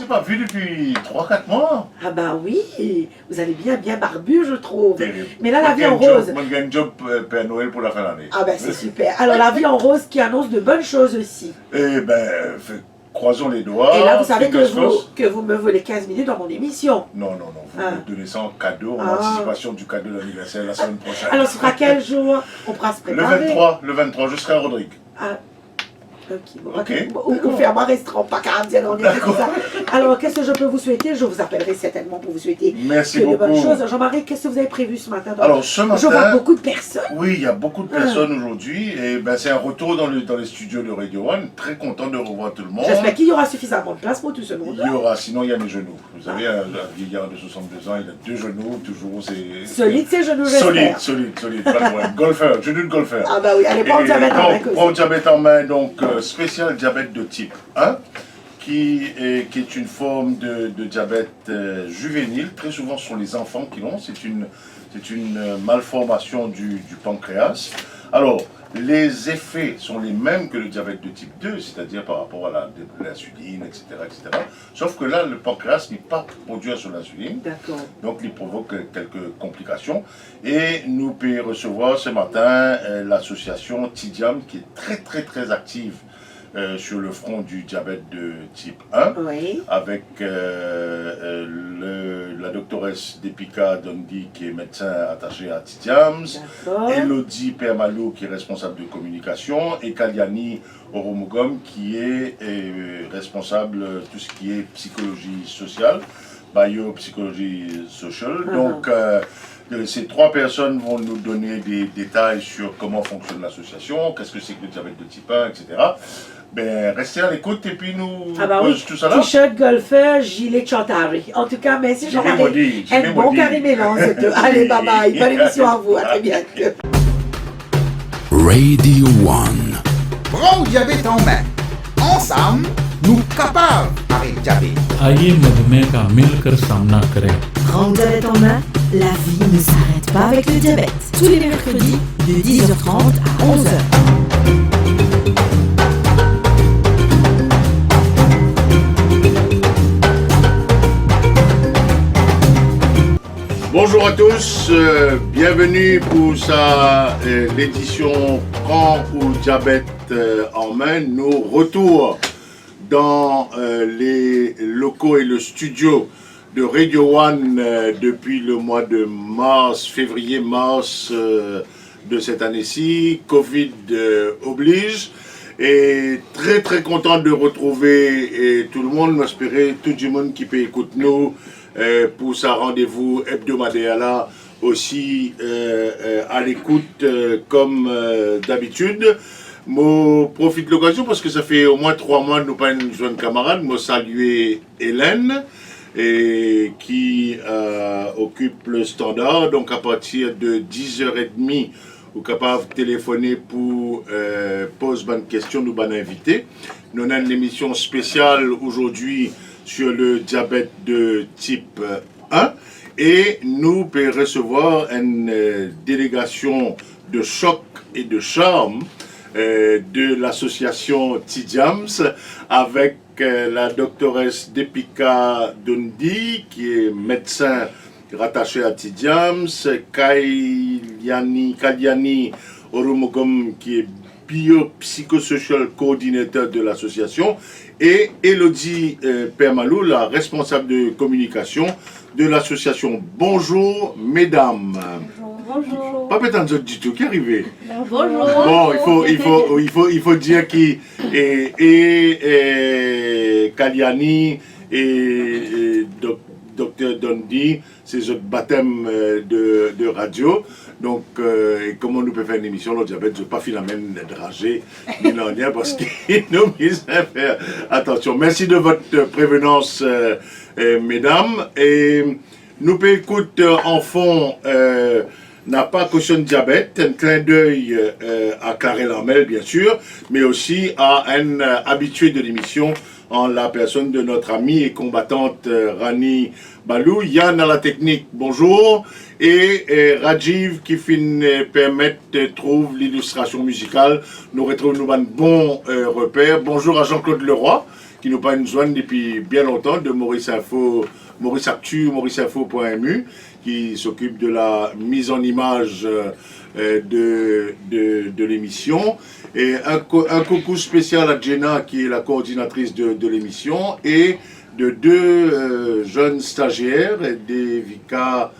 pas vu depuis 3-4 mois. Ah bah oui, vous avez bien barbu, je trouve. Terrible. Mais là, la vie en rose. Moi, j'ai un job Père Noël pour la fin de l'année. Ah bah c'est super. Alors la vie en rose qui annonce de bonnes choses aussi. Eh ben, croisons les doigts. Et là, vous savez fingers crossed. que vous me volez 15 minutes dans mon émission. Non, vous me donnez ça en cadeau, en Ah. anticipation du cadeau d'anniversaire la semaine prochaine. Alors ce sera quel jour? On pourra se préparer. Le 23, je serai à Rodrigue. Ah. Ok, bon, Ok. Ou faire un restaurant, pas cardienne, on dirait tout ça. Alors, qu'est-ce que je peux vous souhaiter? Je vous appellerai certainement pour vous souhaiter Merci que de bonnes beaucoup. choses. Jean-Marie, qu'est-ce que vous avez prévu ce matin? Alors, ce matin, je vois beaucoup de personnes. oui, il y a beaucoup de personnes aujourd'hui. Et ben, c'est un retour dans les studios de Radio One. Très content de revoir tout le monde. J'espère qu'il y aura suffisamment de place pour tout ce monde. Il y aura, sinon il y a mes genoux. Vous savez, un vieillard de 62 ans, il a 2 genoux, toujours. Solide ses genoux, j'espère. Solide, pas de problème. Golfeur, genou de golfeur. Ah bah oui, allez, prends le diabète en main. Prends le diabète en main, donc spécial diabète de type 1, qui est une forme de diabète juvénile. Très souvent, ce sont les enfants qui l'ont. C'est une malformation du pancréas. Alors, les effets sont les mêmes que le diabète de type 2, c'est-à-dire par rapport à l'insuline, etc., etc. Sauf que là, le pancréas n'est pas produit sur l'insuline. D'accord. Donc, il provoque quelques complications. Et nous pouvons recevoir ce matin l'association Tidiam, qui est très active sur le front du diabète de type 1, oui. Avec la doctoresse Depika Dondi, qui est médecin attaché à Tidiams, Elodie Permalou, qui est responsable de communication, et Kaliani Oromogom, qui est responsable de tout ce qui est psychologie sociale, biopsychologie sociale. Donc, ces 3 personnes vont nous donner des détails sur comment fonctionne l'association, qu'est-ce que c'est que le diabète de type 1, etc. Ben, restez à l'écoute et puis nous tout ça là. T-shirt, golfeur, gilet, chantari. En tout cas, merci Jean-Marie. Un bon carré mélange. Allez, bye bye. Bonne émission à vous. À très bientôt. Radio One. Prends le diabète en main. Ensemble, nous capables avec diabète. आइए मधुमेह का मिलकर सामना करें। Prends le diabète en main, la vie ne s'arrête pas avec le diabète. Tous les mercredis de 10h30 à 11h. Bonjour à tous, bienvenue pour l'édition Prends ou diabète en main. Nos retours dans les locaux et le studio de Radio One depuis le mois de février-mars de cette année-ci. Covid oblige. Et très content de retrouver tout le monde, m'espérer tout le monde qui peut écouter nous pour sa rendez-vous hebdomadaire là aussi à l'écoute comme d'habitude. Je profite de l'occasion parce que ça fait au moins 3 mois que nous pas une jeune camarade. Je saluer Hélène qui occupe le standard. Donc à partir de 10h30, vous êtes capable de téléphoner pour poser une question, nous allons inviter. Nous avons une émission spéciale aujourd'hui sur le diabète de type 1 et nous pouvons recevoir une délégation de choc et de charme de l'association Tidiams avec la doctoresse Depika Dondi qui est médecin rattaché à Tidiams, Kaliani Oromogom qui est biopsychosocial coordinateur de l'association et Elodie Permalou, la responsable de communication de l'association. Bonjour mesdames. Bonjour. Pas peut-être du tout qui est arrivé. Bonjour. Bon, il faut dire qui et Kaliani et Docteur Dondi, c'est notre baptême de radio. Donc, comment nous pouvons faire une émission, le diabète, je ne vais pas finalement drager ni rien parce qu'il nous mise à faire attention. Merci de votre prévenance, mesdames. Et nous pouvons écouter en fond, n'a pas caution de diabète, un clin d'œil à Karel Hamel, bien sûr, mais aussi à un habitué de l'émission, en la personne de notre amie et combattante Rani Balou. Yann à la technique, bonjour. Et Rajiv qui permet de trouver l'illustration musicale. Nous retrouvons un bon repère. Bonjour à Jean-Claude Leroy qui nous parle une zone depuis bien longtemps de Maurice Info, Maurice Actu, mauriceinfo.mu, qui s'occupe de la mise en image de l'émission. Et un coucou spécial à Jenna, qui est la coordinatrice de l'émission, et de deux jeunes stagiaires, Devika,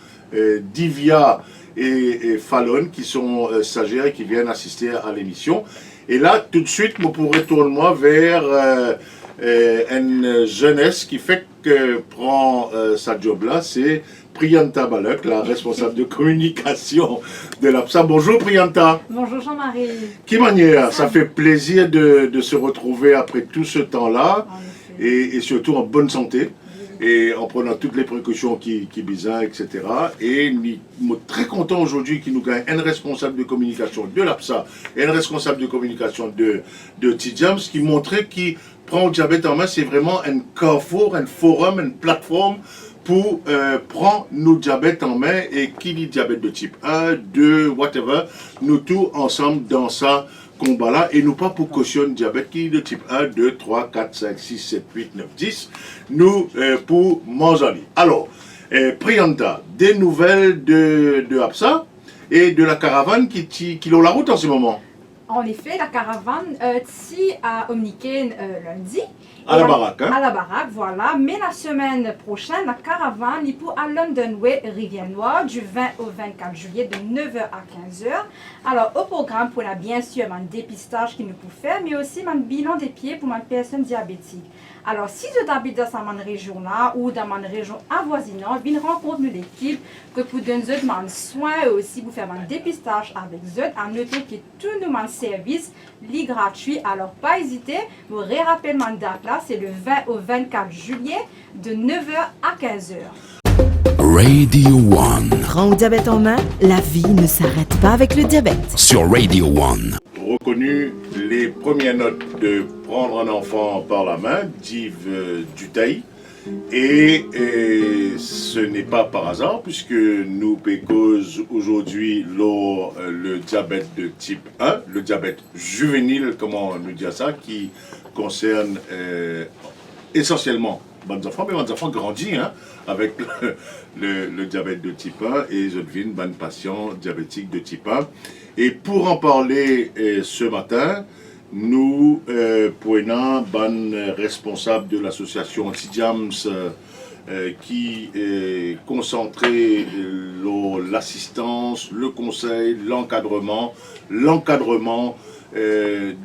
Divya et Fallon, qui sont stagiaires et qui viennent assister à l'émission. Et là, tout de suite, je pourrais tourner vers une jeunesse qui fait que prend sa job là, c'est Priyanta Balak, la responsable de communication de l'APSA. Bonjour Priyanta. Bonjour Jean-Marie. Qui manière, ça fait plaisir de se retrouver après tout ce temps-là et surtout en bonne santé et en prenant toutes les précautions qui besoin, etc. Et nous sommes très contents aujourd'hui qu'il nous gagne un responsable de communication de l'APSA et un responsable de communication de Tidjams qui montrait qu'il prend le diabète en main, c'est vraiment un carrefour, un forum, une plateforme pour prendre nos diabètes en main et qui dit diabète de type 1, 2, whatever, nous tous ensemble dans ça combat-là et nous pas pour cautionner diabète qui est de type 1, 2, 3, 4, 5, 6, 7, 8, 9, 10, nous pour Manzali. Alors, Priyanta, des nouvelles de APSA et de la caravane qui ont la route en ce moment. En effet, la caravane ici à Omniken lundi. À la baraque, hein? À la baraque, voilà. Mais la semaine prochaine, la caravane est pour à London Way, Rivière-Noire, du 20 au 24 juillet, de 9h à 15h. Alors, au programme, pour la bien sûr, un dépistage qui nous peut faire, mais aussi un bilan des pieds pour une personne diabétique. Alors, si vous habitez dans cette région-là ou dans une région avoisinante, venez rencontrer l'équipe que pour donner un soin et aussi pour faire un dépistage avec eux. À noter que tout nous service est gratuit. Alors, pas hésiter, vous rappelez ma date là, c'est le 20 au 24 juillet de 9h à 15h. Radio One. Prends le diabète en main, la vie ne s'arrête pas avec le diabète. Sur Radio One. Reconnu les premières notes de Prendre un enfant par la main d'Yves Dutaï. Et ce n'est pas par hasard puisque nous pécosons aujourd'hui le diabète de type 1, le diabète juvénile, comment nous dire ça, qui concerne essentiellement les enfants, mais les enfants grandis hein, avec le diabète de type 1 et je deviens un patient diabétique de type 1. Et pour en parler ce matin, nous prenons un responsable de l'association Tidjams qui est concentré l'assistance, le conseil, l'encadrement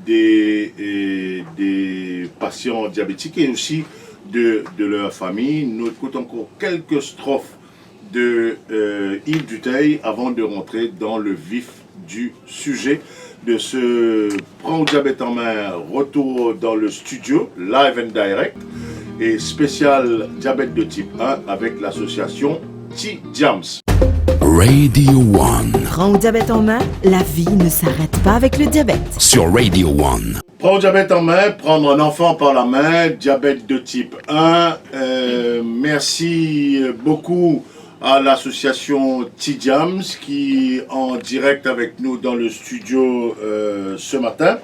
des patients diabétiques et aussi de leur famille. Nous écoutons encore quelques strophes de Yves Dutaï avant de rentrer dans le vif du sujet de ce Prends le diabète en main, retour dans le studio, live and direct, et spécial diabète de type 1 avec l'association Tidjams. Radio One. Prends le diabète en main, la vie ne s'arrête pas avec le diabète. Sur Radio One. Prends le diabète en main, prendre un enfant par la main, diabète de type 1. Merci beaucoup à l'association Tidjams qui est en direct avec nous dans le studio ce matin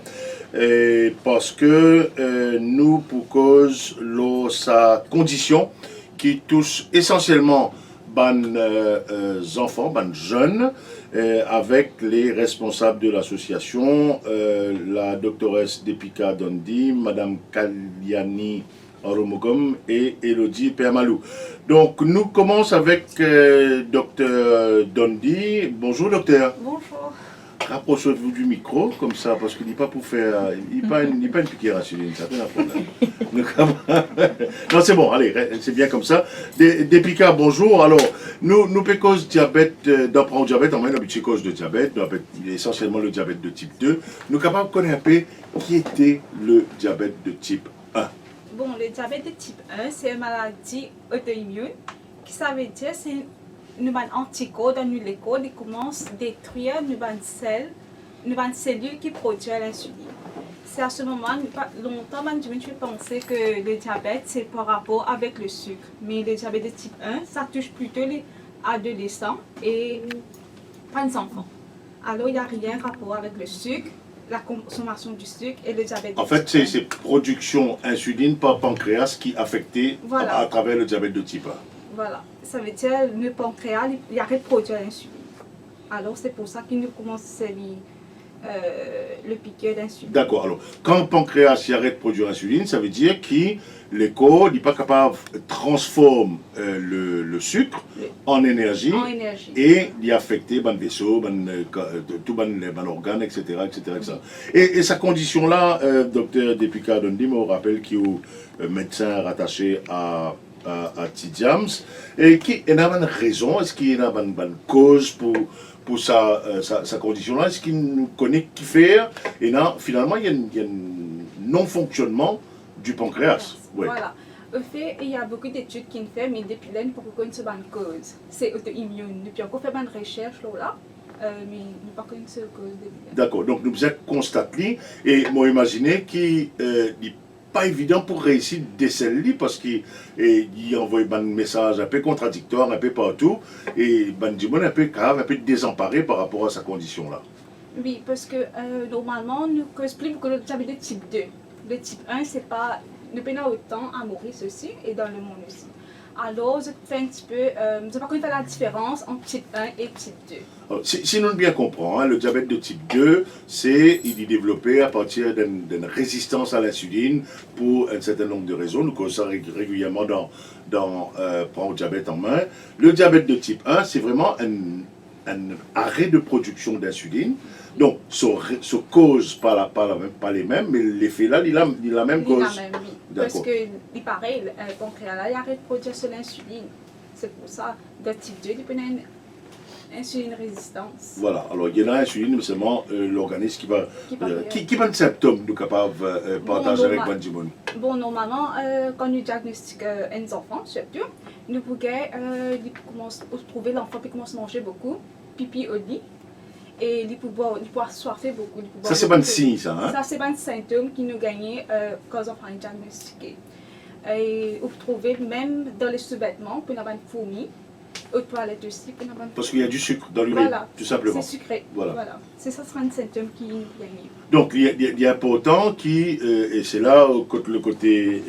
parce que nous, pour cause de sa condition qui touche essentiellement les enfants, les jeunes, avec les responsables de l'association, la doctoresse Devika Dondi, Madame Kalyani Aromogom et Elodie Permalou. Donc nous commençons avec docteur Dondi. Bonjour docteur. Bonjour. Rapprochez-vous du micro comme ça parce qu'il n'est pas pour faire, il n'est pas une piqûre à celui-là, ça fait un problème. Non c'est bon, allez, c'est bien comme ça. Devika, bonjour. Alors nous pécos diabète, d'apprendre diabète, en même temps cause de diabète, essentiellement le diabète de type 2. Nous sommes capables de connaître un peu qui était le diabète de type 1. Bon, le diabète de type 1, c'est une maladie auto-immune qui ça veut dire c'est une anticorps dans les corps qui commence à détruire une cellule qui produit l'insuline. C'est à ce moment, longtemps, je pensais que le diabète c'est par rapport avec le sucre. Mais le diabète de type 1, ça touche plutôt les adolescents et pas les enfants. Alors il n'y a rien rapport avec le sucre. la consommation du sucre et le diabète En de fait, type 1. c'est production insuline par pancréas qui est affectée Voilà. à travers le diabète de type 1. Voilà, ça veut dire le pancréas, il arrête de produire l'insuline. Alors c'est pour ça qu'il nous commence à servir le piqueur d'insuline. D'accord. Alors, quand le pancréas il arrête de produire l'insuline, ça veut dire que le corps n'est pas capable de transformer le sucre en énergie. En énergie. Et il est affecté par le vaisseau, tout les organes, etc. etc. Et sa condition-là, docteur Depika Dondi me rappelle qu'il est médecin rattaché à T-Diams. Et qui a une raison, est-ce qu'il y a une cause pour sa condition-là? Est-ce qu'il nous connaît qui faire? Et là, finalement, il y a un non-fonctionnement du pancréas. Ouais. Voilà. Au fait, il y a beaucoup d'études qui sont faites, mais depuis là, pour qu'on se bonne cause. C'est auto-immune. Depuis on fait bonne recherche là, mais nous pas connaître cette cause. D'accord. Donc nous avons constaté et moi imaginé qu'il n'est pas évident pour réussir à déceler parce qu'il envoie un message un peu contradictoire, un peu partout et du monde un peu grave, un peu désemparé par rapport à sa condition là. Oui, parce que normalement, nous cause plus beaucoup de diabète de type 2. Le type 1, c'est pas. Nous prenons autant à Maurice aussi et dans le monde aussi. Alors, je fais un petit peu. Je ne sais pas comment faire la différence entre type 1 et type 2. Alors, si nous bien comprenons, le diabète de type 2, il est développé à partir d'une résistance à l'insuline pour un certain nombre de raisons. Nous causons ça régulièrement dans Prends le diabète en main. Le diabète de type 1, c'est vraiment un arrêt de production d'insuline. Donc, ce cause pas les mêmes, mais l'effet là, il a la même cause. Il a même, oui. Parce que, il paraît, le pancréas là, il arrête de produire de l'insuline. C'est pour ça, de type 2, il peut avoir une insuline résistance. Voilà, alors il y a l'insuline, mais seulement l'organisme qui va de symptômes nous capables de partager avec Bandimon. Bon, normalement, quand nous diagnostiquons un enfant, surtout, nous pouvons trouver l'enfant qui commence à manger beaucoup, pipi au lit. Et il peut soiffer beaucoup. Ça, c'est pas un signe, ça. Hein? Ça, c'est pas un symptôme qui nous gagne quand on prend un diagnostic. Et vous trouvez même dans les sous-vêtements, pour avoir une fourmi, aux toilettes aussi, pour avoir une. Parce qu'il y a du sucre dans l'urine, voilà, tout simplement. C'est sucré. Voilà. Ça sera un symptôme qui nous gagne. Donc, il y a important et c'est là où le côté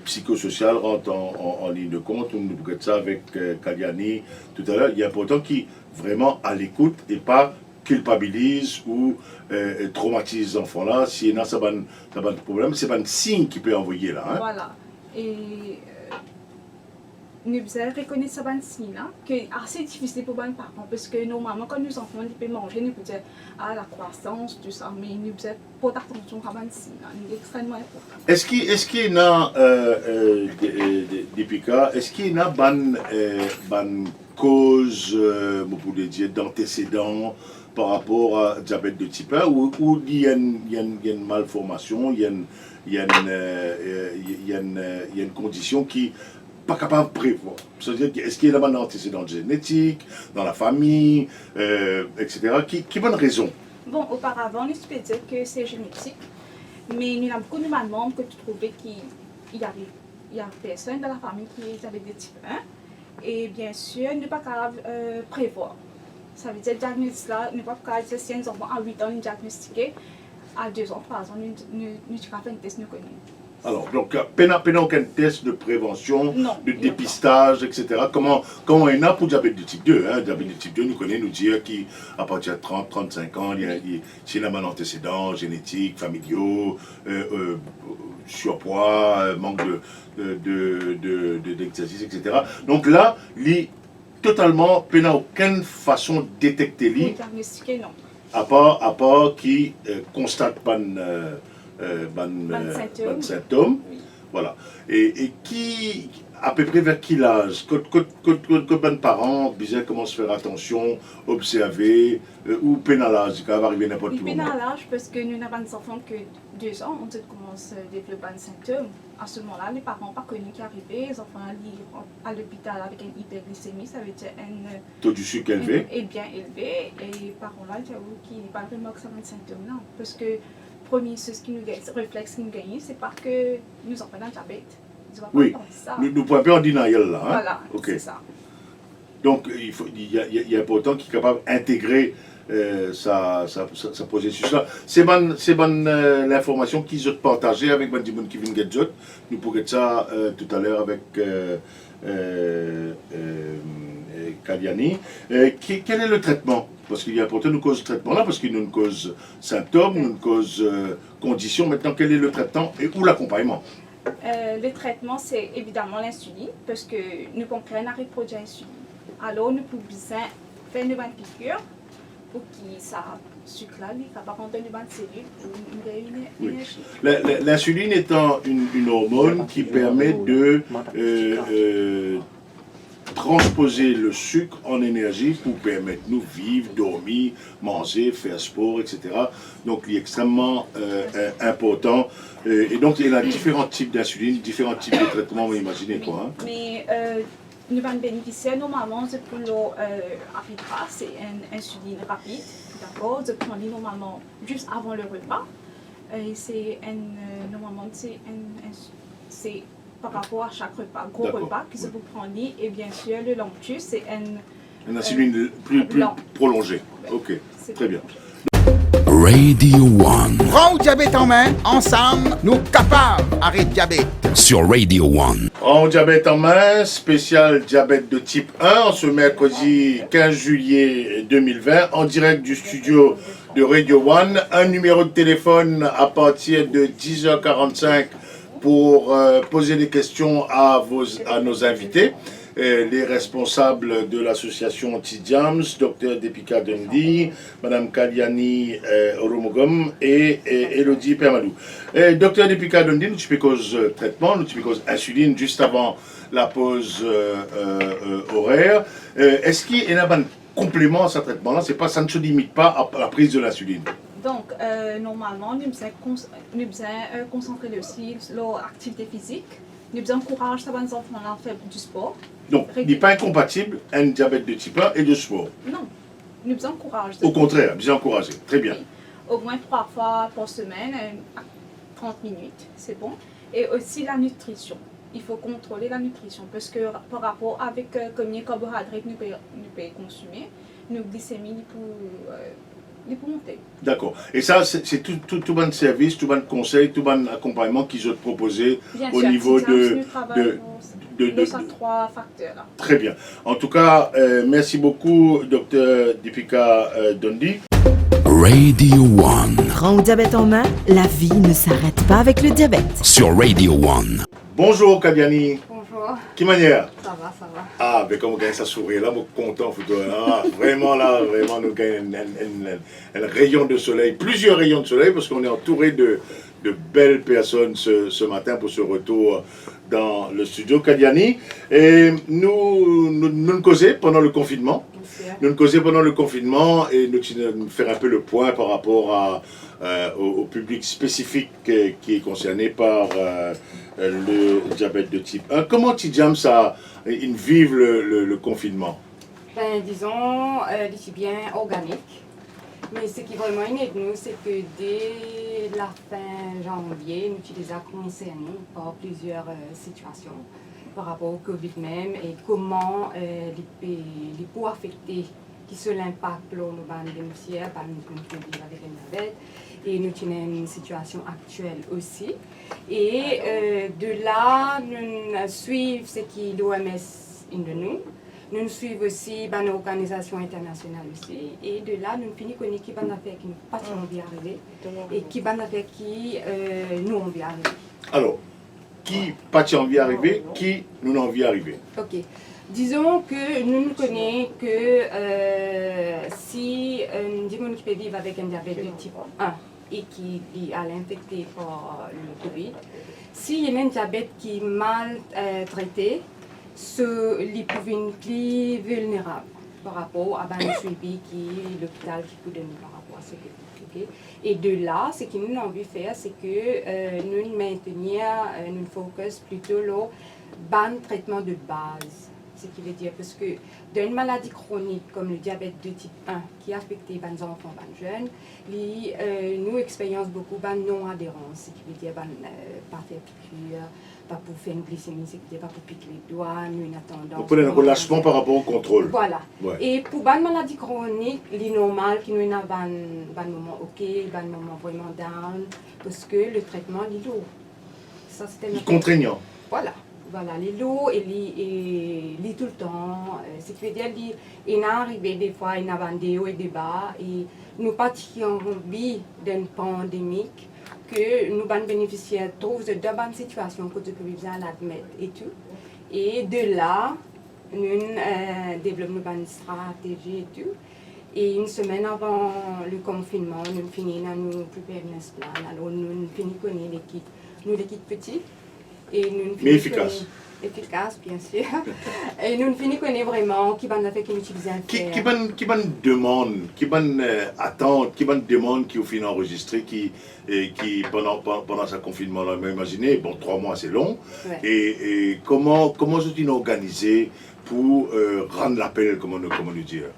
psychosocial rentre en ligne de compte. On nous regarde ça avec Kalyani tout à l'heure. Il est important qu'il vraiment à l'écoute et pas culpabilise ou traumatise les enfants-là. Si il y a ça un problème, c'est pas un signe qu'il peut envoyer là. Hein? Voilà. Et nous devons reconnaître ce signe là, qui est assez difficile pour les parents, parce que normalement, quand nos enfants peuvent manger, nous pouvons dire la croissance, tout ça, mais nous devons porter attention à ce signe là, c'est extrêmement important. Est-ce qu'il y a des pikas, est-ce qu'il y a une cause, on pourrait dire, d'antécédents par rapport à diabète de type 1 ou il y a une malformation, il y a une condition qui pas capable de prévoir. C'est-à-dire, est-ce qu'il y a un antécédent génétique, dans la famille, etc. Qui bonne raison? Bon, auparavant, on peut dire que c'est génétique, mais il y a beaucoup de membres que tu trouvais qu'il y a personne dans la famille qui est diabète de type 1. Et bien sûr, nous ne pas capable de prévoir. Ça veut dire que le diagnostic là, nous ne pas capable de dire si un enfant à 8 ans, nous diagnostiqué, à 2 ans, 3 ans, nous avons fait un test, nous connaissons. Alors, donc, pas aucun test de prévention, non, de dépistage, etc. Comment il y en a pour diabète de type 2 hein? Diabète de type 2, nous connaissons, nous dire qu'à partir de 30-35 ans, il y a un antécédent génétique, familiaux, surpoids, manque d'exercice, etc. Donc là, totalement, pas aucune façon de détecter lui. Diagnostiqué, non. À part qui constate pas symptômes. Oui. Voilà. Et qui, à peu près vers quel âge, quand les parents commencent à faire attention, observer, ou pénalage, ça va arriver n'importe quel moment. Pénalage, parce que nous n'avons des enfants que 2 ans, on commence à développer des symptômes. À ce moment-là, les parents n'ont pas connu qui arrivait, les enfants arrivent à l'hôpital avec une hyperglycémie, ça veut dire un taux du sucre élevé. Et bien élevé, et les parents-là, j'avoue qu'ils n'ont pas vraiment que ça des symptômes, non. Parce que premier réflexe qui nous gagne, c'est parce que nous avons un diabète. Oui, nous ne pouvons pas en denial là. Hein? Voilà, okay. C'est ça. Donc, il y a important qui est capable d'intégrer sa processus-là. C'est bonne l'information qu'ils ont partagée avec Bandimon Kevin Gadjot. Nous pourrons ça tout à l'heure avec Kaliani. Quel est le traitement? Parce qu'il y a important une cause de traitement là, parce qu'il y a une cause symptômes, une cause condition. Maintenant, quel est le traitement et où l'accompagnement? Le traitement, c'est évidemment l'insuline, parce que nous pancréas n'arrive pas à l'insuline. Alors, nous pouvons faire une bonne piqûre pour que ça sucre là, il va rentrer une bonne cellule pour nous donner une énergie. L'insuline étant une hormone qui permet de transposer le sucre en énergie pour permettre nous vivre, dormir, manger, faire sport, etc. Donc, il est extrêmement important. Et donc, il y a différents types d'insuline, différents types de traitements, vous imaginez quoi. Hein? Mais nous allons bénéficier normalement de pour l'Apitra, c'est une insuline rapide, d'accord, de prendre normalement juste avant le repas. Et c'est normalement c'est par rapport à chaque repas, gros repas que vous prenez. Et bien sûr, le Longtus, c'est une insuline plus prolongée. Ok, très bien. Radio One. Prends le diabète en main, ensemble, nous capables d'arrêter le diabète. Sur Radio One. En diabète en main, spécial diabète de type 1, ce mercredi 15 juillet 2020, en direct du studio de Radio One. Un numéro de téléphone à partir de 10h45 pour poser des questions à nos invités. Les responsables de l'association Tidjams, Dr Depika Dundee, Mme Kaliani Oromogom et Elodie Permadou. Dr Depika Dundee, nous avons cause traitement, nous avons cause insuline juste avant la pause horaire. Est-ce qu'il y a un complément à ce traitement-là? Ça ne se limite pas à la prise de l'insuline. Donc, normalement, nous devons concentrer aussi sur l'activité physique. Nous devons encourager les enfants à faire du sport. Donc, il n'est pas incompatible un diabète de type 1 et de sport? Non, nous devons encourager. Au contraire, bien encourager. Très bien. Oui. Au moins 3 fois par semaine, 30 minutes, c'est bon. Et aussi la nutrition. Il faut contrôler la nutrition parce que par rapport avec combien de carbohydrates nous pouvons consommer, nos glycémies pour monter. D'accord. Et ça, c'est tout bon service, tout bon conseil, tout bon accompagnement qu'ils ont proposé au niveau de trois facteurs. Là. Très bien. En tout cas, merci beaucoup, Dr Depika Dundee. Radio One. Prends le diabète en main, la vie ne s'arrête pas avec le diabète. Sur Radio One. Bonjour, Kaliani. Bonjour. Quelle manière? Ça va. Ah, mais comme on gagne ça sourire, là, je suis content. Ah, vraiment, là, nous gagnons un rayon de soleil, plusieurs rayons de soleil, parce qu'on est entouré de belles personnes ce matin pour ce retour dans le studio Kaliani. Et nous causions pendant le confinement. Nous causions pendant le confinement et nous faire un peu le point par rapport au public spécifique qui est concerné par le diabète de type 1. Comment Tidjams ils vivent le confinement? Disons, c'est bien organique. Mais ce qui est vraiment aide nous, c'est que dès la fin janvier, nous sommes déjà concernés par plusieurs situations par rapport au Covid même et comment les peut affecter qui se l'impact nous bénéficiaires par nous vivre avec un diabète. Et nous avons une situation actuelle aussi. Et de là, nous suivons ce qui est l'OMS de nous. Nous suivons aussi une organisation internationale aussi. Et de là, nous finissons avec qui va faire qui nous pas envie d'arriver et qui va faire qui nous envie d'arriver. Alors, qui pas envie d'arriver, qui nous envie d'arriver? Ok. Disons que nous connaissons que si un gens qui peut vivre avec un diabète de type 1 et qui est infecté par le Covid, s'il y a un diabète qui est mal traité, ils peuvent être plus vulnérables par rapport à un suivi qui est l'hôpital qui peut donner par rapport à ce que okay? Et de là, ce que nous avons envie de faire, c'est que nous maintenir un focus plutôt sur le traitement de base. Ce qui veut dire parce que d'une maladie chronique comme le diabète de type 1 qui affecte les enfants, les jeunes, nous expérimentions beaucoup de non-adhérence, ce qui veut dire pas faire piqûre, pas pour faire une glycémie, c'est pas pour piquer les doigts, une tendance. On peut un relâchement par rapport au contrôle. Voilà. Ouais. Et pour une maladie chronique, il est normal qu'il y ait un moment ok, un moment vraiment down, parce que le traitement est lourd. Ça, c'était Il est contraignant. Voilà. Voilà, il est lourd et il est tout le temps. Ce qui veut dire qu'il est arrivé des fois, il y a des hauts et des bas. Et nous partions d'une pandémie que nous, les bénéficiaires, trouvent de bonnes situations que nous pouvons l'admettre et tout. Et de là, nous développons une stratégie et tout. Et une semaine avant le confinement, nous finissons nous préparer un plan. Alors nous finissons connaître l'équipe. Nous, l'équipe petite. Et nous mais efficace. Efficace, bien sûr. Et nous finissons connaître vraiment qui va faire qu'on utilise un fer. Qui va demande, qui va attendre, qui va demande qui au final enregistré, qui pendant ce confinement là, imaginez, bon 3 mois c'est long. Ouais. Et comment vous organisé pour rendre l'appel, comment nous dire.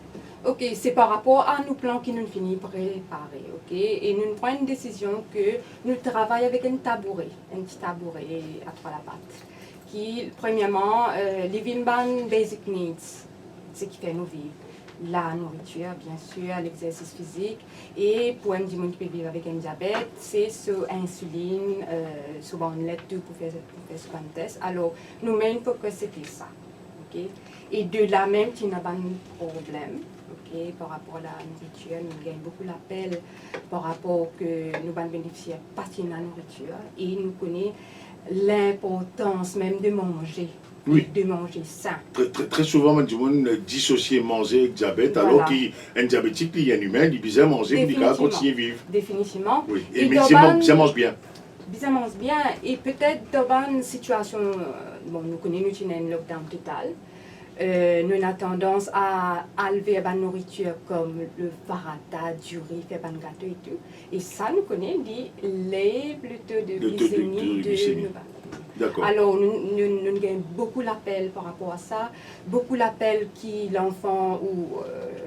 Ok, c'est par rapport à nos plans qui nous finissent préparer, ok? Et nous prenons une décision que nous travaillons avec un petit tabouret à 3 la patte, qui, premièrement, les basic needs, ce qui fait nous vivre. La nourriture, bien sûr, l'exercice physique, et pour un monde qui peut vivre avec un diabète, c'est sur insuline, souvent on l'aide tout pour faire ce test. Alors, nous mettons focus c'était ça, ok? Et de là même, tu n'as pas de problème. Okay, par rapport à la nourriture, nous gagnons beaucoup l'appel par rapport que nous allons bénéficier de la nourriture et nous connaissons l'importance même de manger, oui. De manger sain. Très souvent, on dissocier manger avec diabète, voilà. Alors qu'un diabétique, il y a un humain, il bien manger, il va continuer à vivre. Définitivement. Oui. Et mais ça mange bien. Ça mange bien et peut-être dans une situation, bon, nous connaissons un lockdown total. Nous avons tendance à enlever la nourriture comme le farata, du riz, faire un gâteau et tout. Et ça, nous connaissons les plutôt de glycémie de nos. D'accord. Alors, nous gagnons beaucoup l'appel par rapport à ça. Beaucoup l'appel qui l'enfant ou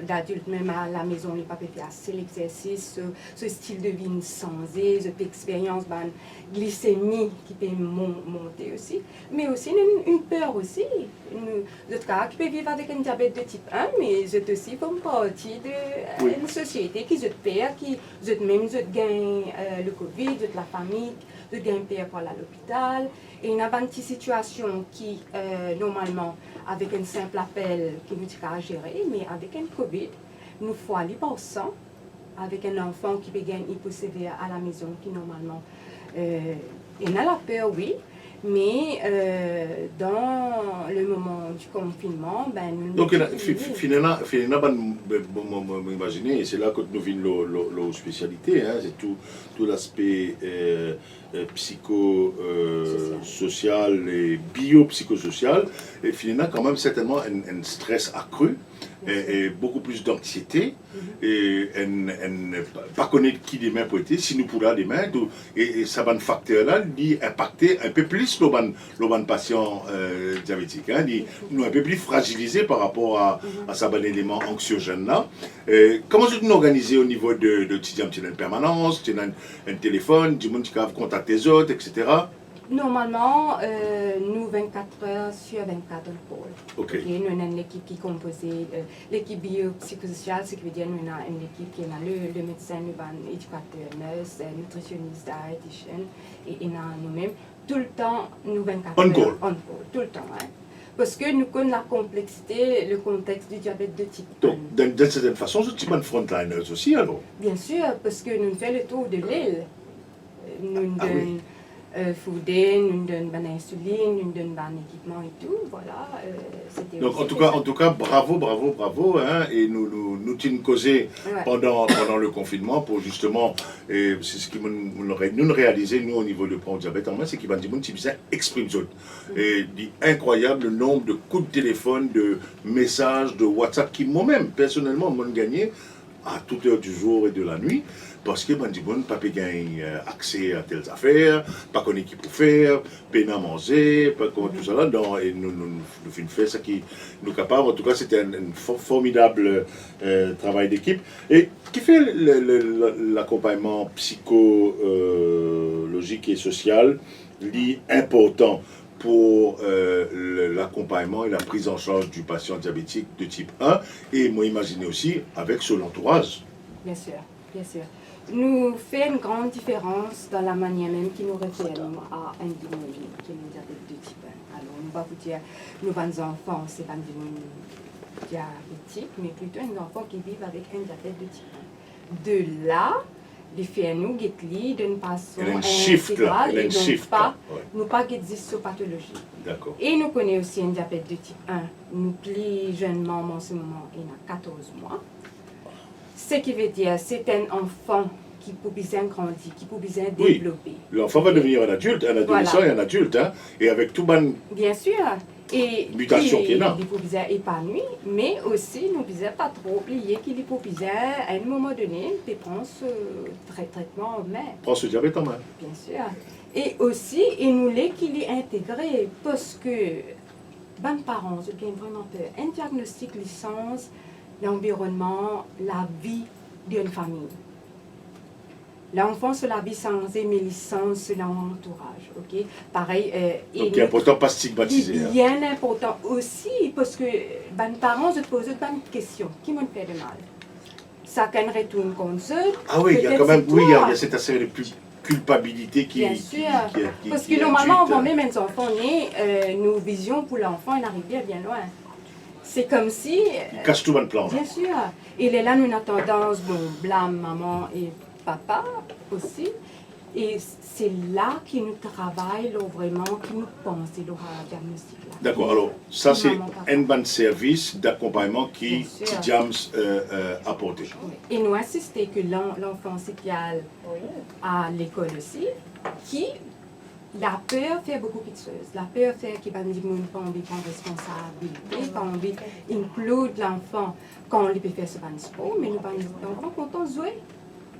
l'adulte même à la maison n'est pas fait assez l'exercice, ce style de vie sans cette expérience, glycémie qui peut monter aussi. Mais aussi une peur aussi. D'autres cas qui peut vivre avec un diabète de type 1, mais c'est aussi comme partie d'une société qui se perd, qui même gagne le Covid, la famille, gagne peur pour aller à l'hôpital. Et il y a une petite situation qui, normalement, avec un simple appel qui nous dit à gérer, mais avec un Covid, nous faut aller par sang, avec un enfant qui peut gagner hyposévère à la maison, qui normalement, il a la peur, oui, mais dans le moment du confinement, nous... Donc, finalement, imaginez, et c'est là que nous venons la spécialité, hein, c'est tout l'aspect psychosocial et biopsychosocial, et finalement, quand même, certainement, un stress accru, et beaucoup plus d'anxiété, et pas connaître qui des mains peut être, si nous pourrons des mains, et ça va un facteur-là, dit impacter un peu plus le patient diabétique, hein, dit nous un peu plus fragilisé par rapport à ça, un élément anxiogène-là. Comment vous organisez au niveau de l'étudiant? Tu as une permanence, tu as un téléphone, du monde qui peut contacter les autres, etc. Normalement, nous 24 heures sur 24 on call. Okay. Et nous avons une équipe qui est composée, l'équipe biopsychosociale, ce qui veut dire nous avons une équipe qui est le médecin, nous avons éducateur, nurse, nutritionniste, diététicienne, et nous-mêmes, tout le temps, nous 24 on heures. Call. On call, tout le temps. Hein. Parce que nous connaissons la complexité, le contexte du diabète de type 1. Donc, d'une certaine façon, c'est une frontliners aussi, alors? Bien sûr, parce que nous faisons le tour de l'île. Nous Foudé, nous donnons de l'insuline, nous donnons un équipement et tout, voilà. Donc en tout cas, bravo, hein, et nous t'avons causé pendant le confinement pour justement, c'est ce que nous réalisons, nous au niveau du plan diabète en main, c'est qu'il va dire que ça exprime ça. Et dit incroyable le nombre de coups de téléphone, de messages, de WhatsApp qui moi-même, personnellement, m'ont gagné à toute heure du jour et de la nuit. Parce que bon, pas gagne accès à telles affaires, pas connaître qui pour faire, peine à manger, pas comment tout ça là. Donc, et nous faisons faire ça qui nous capable. En tout cas, c'était un formidable travail d'équipe. Et qui fait l'accompagnement psychologique et social important pour l'accompagnement et la prise en charge du patient diabétique de type 1 et moi imaginer aussi avec son entourage. Bien sûr, bien sûr. Nous fait une grande différence dans la manière même qui nous référons à un diabète qui est un diabète de type 1. Alors, on va vous dire, nos enfants, c'est pas un diabétique, mais plutôt un enfant qui vit avec un diabète de type 1. De là, les faire nous guetter d'une façon intégrale et nous pas guetter sur pathologie. D'accord. Et nous connaissons aussi un diabète de type 1. Nous plus jeune maman en ce moment, il a 14 mois. Ce qui veut dire, c'est un enfant qui peut bien grandir, qui peut bien développer. L'enfant va devenir un adulte, un adolescent et un adulte, hein, et avec tout ban. Bien sûr. Et mutation qu'il y a. Il peut bien épanoui, mais aussi nous ne pouvons pas trop oublier qu'il peut bien, à un moment donné, de prendre ce traitement en main. Prendre ce diabète en main. Bien sûr. Et aussi, il nous l'est qu'il est intégré parce que, ben parents, je gagne vraiment peur. Un diagnostic licence, l'environnement, la vie d'une famille. L'enfant se la vie sans aimer licence sur l'entourage, ok? Pareil. Donc il est important de pas stigmatiser. Il y a un important aussi parce que les parents se posent une question. Qui m'a fait de mal? Ça qu'un retourne contre eux. Ah oui, il y a quand même, oui, il y a cette assez de culpabilité qui. Bien sûr. Parce que normalement, avant même les enfants nés, nos visions pour l'enfant, ils arrivent bien loin. C'est comme si. Il cache tout le plan. Bien sûr. Il est là, nous, une tendance, bon, blâme maman et papa aussi. Et c'est là qu'il nous travaille, là, vraiment, qu'il nous pense, il aura un diagnostic là. D'accord, alors ça c'est un bon service d'accompagnement qui Tidiams apporté. Et nous insistons que l'enfant psychiatre à l'école aussi, qui la peur fait beaucoup de choses. La peur fait qu'il va dire pas envie de prendre responsabilité, pas envie d'inclure l'enfant quand on peut faire ce sport, mais nous pas contents de jouer.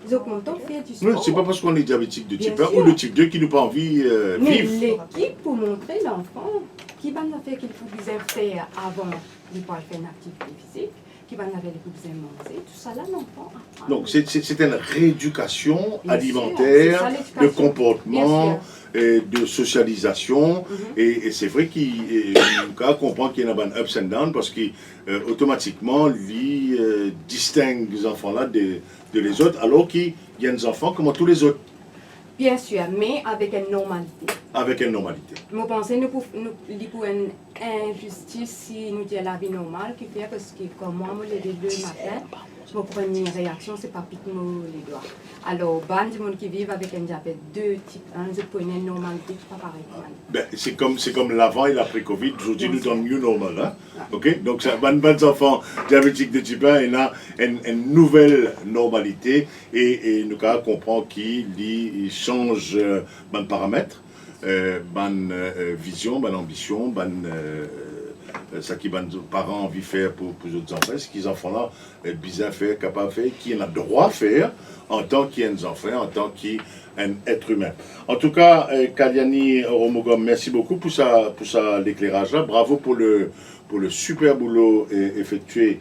Ils sont contents de faire du sport. Non, c'est pas parce qu'on est diabétique de type 1 ou de type 2 qui n'ont pas envie de vivre. L'équipe pour montrer l'enfant qui va faire qu'il faut bien faire avant de pouvoir faire une activité physique, qui va faire les coups bien manger, tout ça là l'enfant apprend. Donc c'est une rééducation alimentaire, de comportement, de socialisation, et c'est vrai qu'il comprend qu'il y a un ups and downs parce qu'automatiquement il distingue les enfants là de les autres, alors qu'il y a des enfants comme tous les autres. Bien sûr, mais avec une normalité. Avec une normalité. Je pense que nous pouvons une injustice si nous disons la vie normale, qui fait parce que comme moi, je me lève le matin, ma première réaction, c'est pas piquer les doigts. Alors, les gens qui vivent avec un diabète 2 type 1, je prenais une normalité qui n'est pas pareille. Ben, c'est comme l'avant et l'après-Covid. Aujourd'hui, nous sommes new normal. Hein? Okay? Donc, les enfants diabétiques de type 1, il a une nouvelle normalité et nous comprenons qu'il change de paramètres, vision, ambition, ce que les parents ont envie de faire pour les autres enfants, ce que les enfants-là sont bien faire, capables de faire, qui ont le droit de faire en tant qu'enfants, en tant qu'un être humain. En tout cas, Kalyani Romogom, merci beaucoup pour l'éclairage-là. Bravo pour le super boulot effectué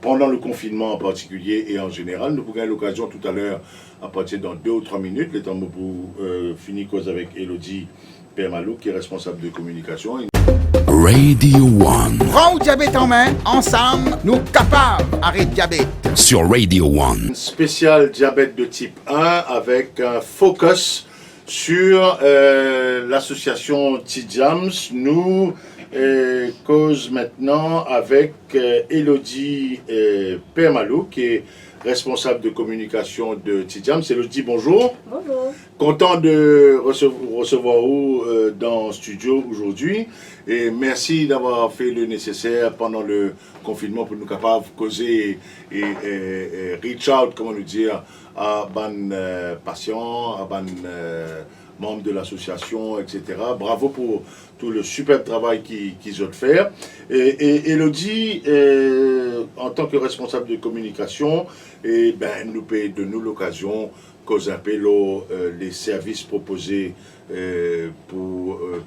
pendant le confinement en particulier et en général. Nous pourrons l'occasion tout à l'heure, à partir dans 2 ou 3 minutes, le temps pour finir cause avec Elodie Permalou, qui est responsable de communication. Radio One. Prends le diabète en main, ensemble, nous capables d'arrêter le diabète. Sur Radio One. Spécial diabète de type 1 avec un focus sur l'association Tidiams. Nous cause maintenant avec Elodie Permalou, qui est responsable de communication de Tidiams. Elodie, bonjour. Bonjour. Content de recevoir vous dans le studio aujourd'hui. Et merci d'avoir fait le nécessaire pendant le confinement pour nous capables de causer et reach out, comment nous dire, à ban patients, à ban membres de l'association, etc. Bravo pour tout le super travail qu'ils ont fait. Et Elodie, en tant que responsable de communication, nous paye de nous l'occasion cause un peu les services proposés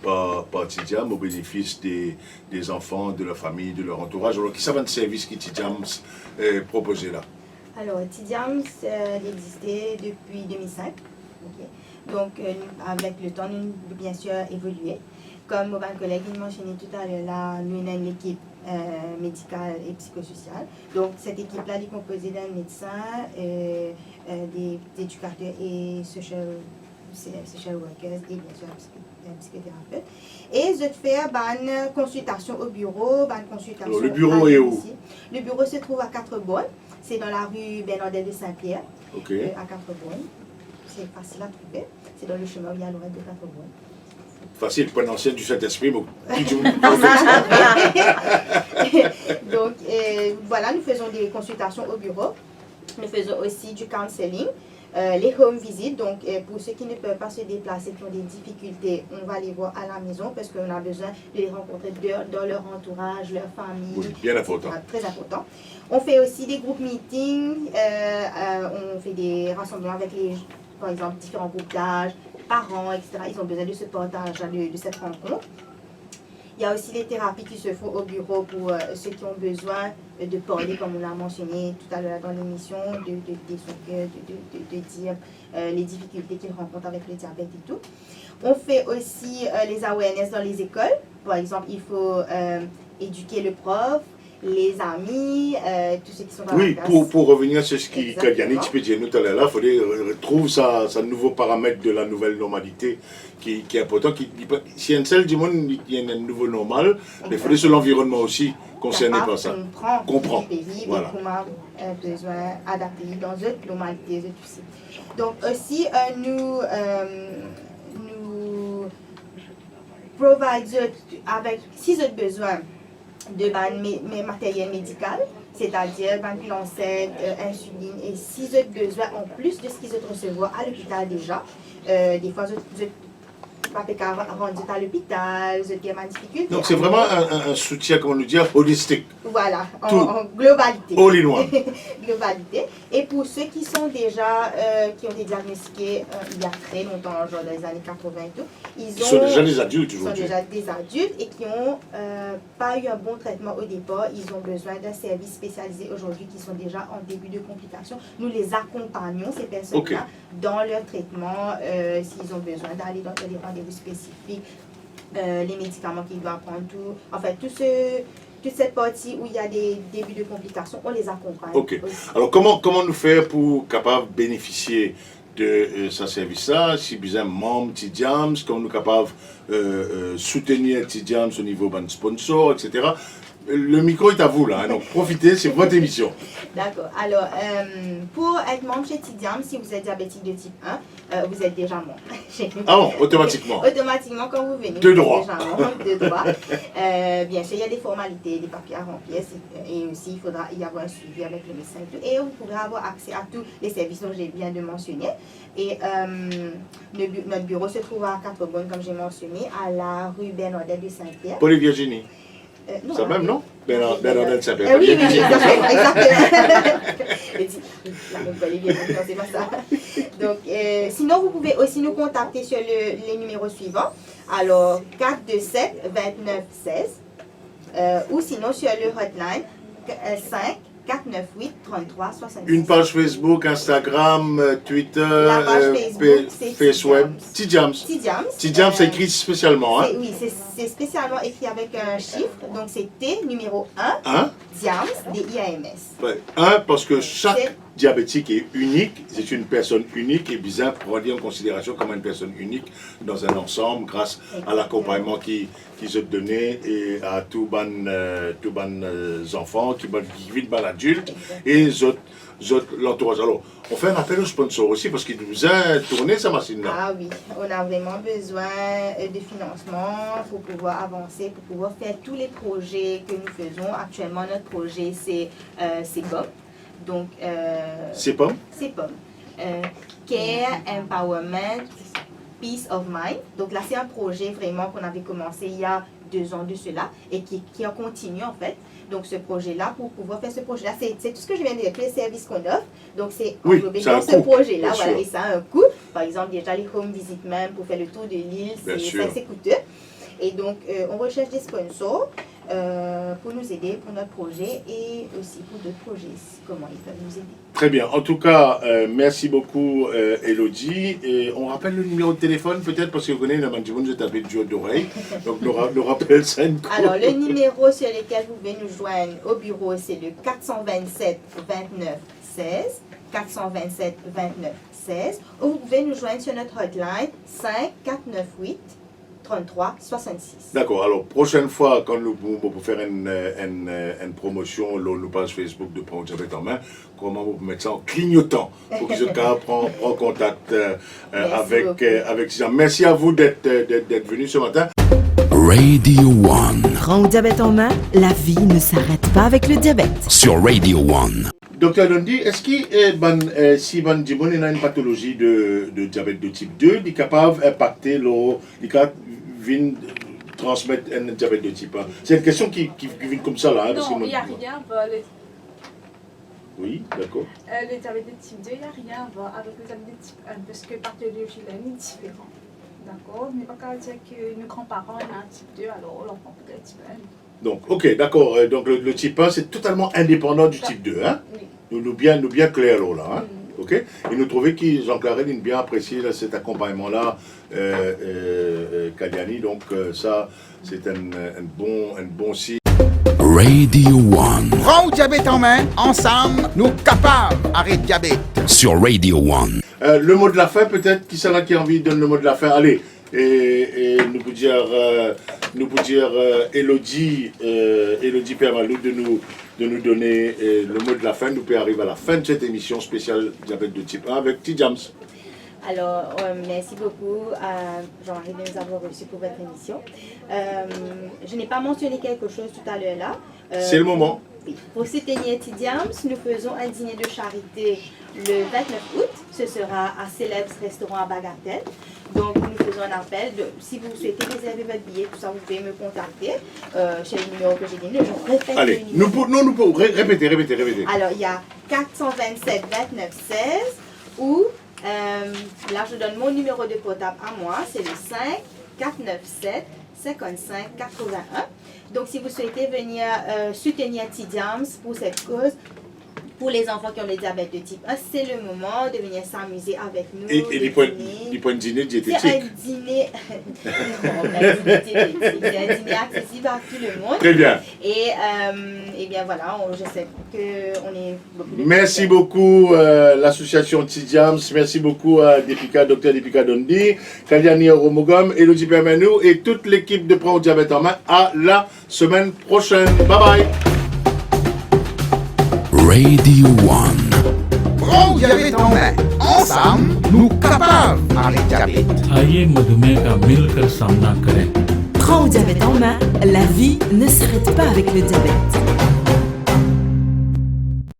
par Tidiams au bénéfice des enfants, de leur famille, de leur entourage. Alors, qui savent un service que Tidiams proposé là? Alors, Tidiams existait depuis 2005. Okay. Donc, avec le temps, nous, bien sûr, évolué. Comme mon collègue mentionnait tout à l'heure, là, nous avons une équipe médicale et psychosociale. Donc, cette équipe-là est composée d'un médecin, des éducateurs et social workers et bien sûr un psychothérapeute. Et je fais une consultation au bureau, une consultation. Alors, le bureau est où? Le bureau se trouve à Quatre-Bonnes. C'est dans la rue Bernardin de Saint-Pierre, à Quatre-Bonnes. C'est facile à trouver. C'est dans le chemin où il y a l'ouest de Quatre-Bonnes. Facile pour un ancien du Saint-Esprit, mais donc, voilà, nous faisons des consultations au bureau. Nous faisons aussi du counseling, les home visits. Donc, pour ceux qui ne peuvent pas se déplacer, qui ont des difficultés, on va les voir à la maison parce qu'on a besoin de les rencontrer dans leur entourage, leur famille. Oui, bien important. Très important. On fait aussi des groupes meetings, on fait des rassemblements avec par exemple, différents groupes d'âge, parents, etc. Ils ont besoin de ce partage, de cette rencontre. Il y a aussi les thérapies qui se font au bureau pour ceux qui ont besoin de parler, comme on l'a mentionné tout à l'heure dans l'émission, de dire les difficultés qu'ils rencontrent avec le diabète et tout. On fait aussi les awareness dans les écoles. Par exemple, il faut éduquer le prof, les amis, tous ceux qui sont dans la classe. Oui, pour revenir sur ce que Yannick expliquait tout à l'heure, il faudrait retrouver sa nouveau paramètre de la nouvelle normalité qui est important. Si un seul du monde, il y a un nouveau normal, mais il faudrait sur l'environnement aussi concerné par ça. Comprendre le pays, voilà. Comment besoin adapter dans une normalité. Donc aussi, nous providons avec, si vous avez besoin de matériel médical, c'est-à-dire lancette, insuline, et si vous avez besoin en plus de ce qu'ils ont recevoir à l'hôpital déjà, des fois vous êtes pas rendu à l'hôpital, vous êtes bien difficulté. Donc c'est vraiment un soutien, comment nous dire, holistique. Voilà, en globalité. All in one. Globalité. Et pour ceux qui sont déjà, qui ont été diagnostiqués il y a très longtemps, genre dans les années 80 et tout, ils sont déjà des adultes aujourd'hui. Ils sont déjà des adultes et qui n'ont pas eu un bon traitement au départ. Ils ont besoin d'un service spécialisé aujourd'hui qui sont déjà en début de complications. Nous les accompagnons, ces personnes-là, dans leur traitement, s'ils ont besoin d'aller dans des rendez-vous spécifiques, les médicaments qu'ils doivent prendre, tout. En fait, toute cette partie où il y a des débuts de complications, on les accompagne. Ok. Alors, comment nous faire pour capable bénéficier de ce service-là? Si besoin membre T-Diams, comment nous capable soutenir T-Diams au niveau de sponsor, etc. Le micro est à vous là, hein, donc profitez, c'est votre émission. D'accord. Alors, pour être membre chez T-Diams, si vous êtes diabétique de type 1, vous êtes déjà membre. Ah bon, automatiquement? Automatiquement, quand vous venez, de droit. Vous êtes déjà membre, de droit. Bien sûr, il y a des formalités, des papiers à remplir, et aussi il faudra y avoir un suivi avec le médecin et tout. Et vous pourrez avoir accès à tous les services dont j'ai bien de mentionner. Et notre bureau se trouve à Quatre-Bonnes, comme j'ai mentionné, à la rue Bernardin de Saint-Pierre. Paul-Virginie. Non, ça même, non? Bernardin de Saint-Pierre. Oui, exactement. C'est pas ça. Donc, sinon, vous pouvez aussi nous contacter sur les numéros suivants. Alors, 427-29-16 ou sinon sur le hotline 5-498-33-66. Une page Facebook, Instagram, Twitter, la page Facebook, Faceweb, T-Diams. T-Diams, c'est écrit spécialement. Hein? Oui, c'est spécialement écrit avec un chiffre. Donc, c'est T numéro 1, Diams, D-I-A-M-S. 1 parce que chaque diabétique est unique, c'est une personne unique et bien prendre en considération comme une personne unique dans un ensemble grâce à l'accompagnement qu'ils ont donné et à tous les enfants qui vivent dans l'adulte et l'entourage. Alors, on fait un appel aux sponsors aussi parce qu'il nous a tourné sa machine-là. Ah oui, on a vraiment besoin de financement pour pouvoir avancer, pour pouvoir faire tous les projets que nous faisons. Actuellement, notre projet, c'est CEPOM. Donc, CEPOM? CEPOM. Care, Empowerment, Peace of Mind. Donc là, c'est un projet vraiment qu'on avait commencé il y a 2 ans de cela et qui a continué en fait. Donc ce projet-là, pour pouvoir faire ce projet-là, c'est tout ce que je viens de dire, tous les services qu'on offre. Donc c'est englobé dans ce projet-là, voilà, et ça a un coût. Par exemple, déjà les home visits même pour faire le tour de l'île, c'est coûteux. Et donc on recherche des sponsors. pour nous aider pour notre projet et aussi pour d'autres projets, comment ils peuvent nous aider. Très bien. En tout cas, merci beaucoup, Elodie. Et on rappelle le numéro de téléphone, peut-être, parce que vous connaissez, je tapé du haut d'oreille. Donc, nous rappelle ça. Alors, le numéro sur lequel vous pouvez nous joindre au bureau, c'est le 427 29 16. 427 29 16. Ou vous pouvez nous joindre sur notre hotline 5 498 33 66. D'accord. Alors, prochaine fois, quand nous pouvons faire une promotion, nous page Facebook de Prendre Diabète en main, comment vous mettre ça en clignotant pour que ce cas prend contact avec ça. Merci à vous d'être venu ce matin. Radio One. Prends diabète en main, la vie ne s'arrête pas avec le diabète. Sur Radio One. Docteur Dondi, est-ce que si Ban Djibon a une pathologie de diabète de type 2, il est capable d'impacter transmettre un diabète de type 1? C'est une question qui vient comme ça là. Non, il n'y a rien. Oui, d'accord. Le diabète de type 2, il n'y a rien à voir avec le diabète de type 1 parce que la pathologie là est différente. D'accord? Mais pas qu'à dire que nos grands-parents ont un type 2, alors l'enfant peut être type 1. Donc, ok, d'accord. Donc, le type 1, c'est totalement indépendant du type 2. Hein? Oui. Nous bien clairs alors là. Hein? Ok? Et nous trouvons que Jean-Claire a bien apprécié là, cet accompagnement-là, Kadiani. Donc, ça, c'est un bon signe. Radio One. Prends diabète en main, ensemble, nous capables d'arrêter diabète. Sur Radio One. Le mot de la fin, peut-être, qui c'est là qui a envie de donner le mot de la fin? Allez, et nous pouvons dire Elodie Permalou de nous donner le mot de la fin. Nous pouvons arriver à la fin de cette émission spéciale diabète de type 1 avec T-Jams. Alors, merci beaucoup à Jean-Marie de nous avoir reçus pour votre émission. Je n'ai pas mentionné quelque chose tout à l'heure là. C'est le moment. Oui. Pour soutenir T-Jams, nous faisons un dîner de charité le 29 août. Ce sera à Célèbres Restaurant à Bagatelle. Donc, nous faisons un appel. Si vous souhaitez réserver votre billet, tout ça, vous pouvez me contacter chez le numéro que j'ai donné. Je répète le numéro. Nous pouvons répéter. Alors, il y a 427 29 16 ou là, je donne mon numéro de portable à moi. C'est le 5 497 55 81. Donc, si vous souhaitez venir soutenir T-Jams pour cette cause, pour les enfants qui ont le diabète de type 1, c'est le moment de venir s'amuser avec nous. Et les points de dîner diététique. C'est un dîner. Non, c'est un dîner accessible à tout le monde. Très bien. Et bien voilà, je sais qu'on est beaucoup de Merci beaucoup l'association T-Jams. Merci beaucoup à Dr Depika Dondi, Kaliani Oromogom, Elodie Permenou et toute l'équipe de Prends Diabète en main. À la semaine prochaine. Bye bye. Radio One. Prends diabète en main, ensemble, nous capables d'arrêter diabète. आइए मधुमेह का मिलकर सामना करें. Prends diabète en main, la vie ne s'arrête pas avec le diabète.